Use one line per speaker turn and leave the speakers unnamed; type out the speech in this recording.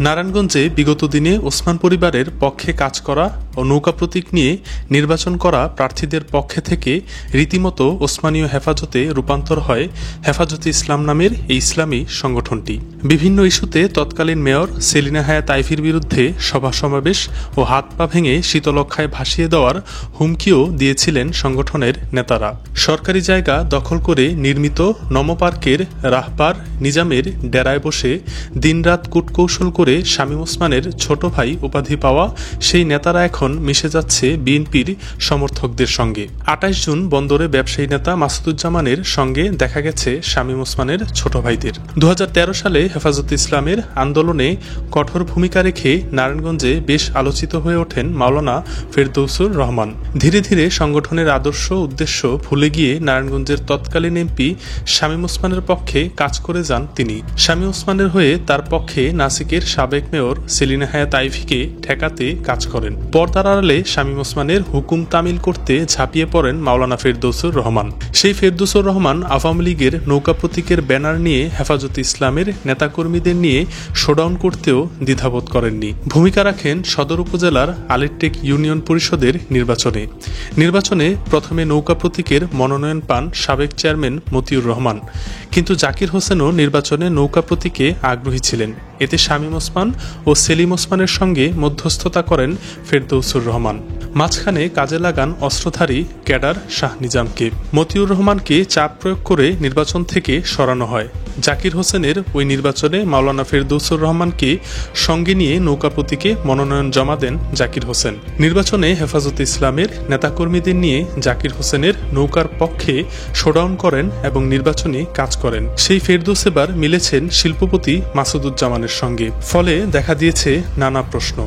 নারায়ণগঞ্জে বিগত দিনে ওসমান পরিবারের পক্ষে কাজ করা ও নৌকা প্রতীক নিয়ে নির্বাচন করা প্রার্থীদের পক্ষে থেকে রীতিমতো ওসমানীয় হেফাজতে রূপান্তর হয় হেফাজতে ইসলাম নামের এই ইসলামী সংগঠনটি। বিভিন্ন ইস্যুতে তৎকালীন মেয়র সেলিনা হায়াৎ আইভীর বিরুদ্ধে সভা সমাবেশ ও হাত পা ভেঙে শীতলক্ষায় ভাসিয়ে দেওয়ার হুমকিও দিয়েছিলেন সংগঠনের নেতারা। সরকারি জায়গা দখল করে নির্মিত নমপার্কের রাহবার নিজামের ডেরায় বসে দিনরাত কূটকৌশল করে শামীম ওসমানের ছোট ভাই উপাধি পাওয়া সেই নেতারা এখন মিশে যাচ্ছে বিএনপির সমর্থকদের সঙ্গে। ২৮ জুন বন্দরে ব্যবসায়ী নেতা মাসুদুজ্জামানের সঙ্গে দেখা গেছে শামীম ওসমানের ছোট ভাইদের। ২০১৩ সালে হেফাজতে ইসলামের আন্দোলনে কঠোর ভূমিকা রেখে নারায়ণগঞ্জে বেশ আলোচিত হয়ে ওঠেন মাওলানা ফেরদৌসুর রহমান। ধীরে ধীরে সংগঠনের আদর্শ উদ্দেশ্য ভুলে গিয়ে নারায়ণগঞ্জের তৎকালীন এমপি শামীম ওসমানের পক্ষে কাজ করে যান তিনি। শামীম ওসমানের হয়ে তার পক্ষে নাসিকের সাবেক মেয়র সেলিনা হায়াৎ আইভীকে ঠেকাতে কাজ করেন। পর্দার আড়ালে শামীম ওসমানের হুকুম তামিল করতে ঝাঁপিয়ে পড়েন মাওলানা ফেরদৌসুর রহমান। সেই ফেরদৌসুর রহমান আওয়ামী লীগের নৌকা প্রতীকের ব্যানার নিয়ে হেফাজতে ইসলামের নেতাকর্মীদের নিয়ে শোডাউন করতেও দ্বিধাবোধ করেননি। ভূমিকা রাখেন সদর উপজেলার আলিরটেক ইউনিয়ন পরিষদের নির্বাচনে প্রথমে নৌকা প্রতীকের মনোনয়ন পান সাবেক চেয়ারম্যান মতিউর রহমান, কিন্তু জাকির হোসেনও নির্বাচনে নৌকা প্রতীকে আগ্রহী ছিলেন। এতে শামীম ওসমান ও সেলিম ওসমানের সঙ্গে মধ্যস্থতা করেন ফেরদৌসুর রহমান। মাঝখানে কাজে লাগান অস্ত্রধারী ক্যাডার শাহ নিজামকে। মতিউর রহমানকে চাপ প্রয়োগ করে নির্বাচন থেকে সরানো হয়। জাকির হোসেনের ওই নির্বাচনে মাওলানা ফেরদৌসুর রহমানকে সঙ্গে নিয়ে নৌকা প্রতীকে মনোনয়ন জমা দেন জাকির হোসেন। নির্বাচনে হেফাজতে ইসলামের নেতাকর্মীদের নিয়ে জাকির হোসেনের নৌকার পক্ষে শোডাউন করেন এবং নির্বাচনে কাজ করেন। সেই ফেরদৌস এবার মিলেছেন শিল্পপতি মাসুদুজ্জামানের সঙ্গে। ফলে দেখা দিয়েছে নানা প্রশ্ন।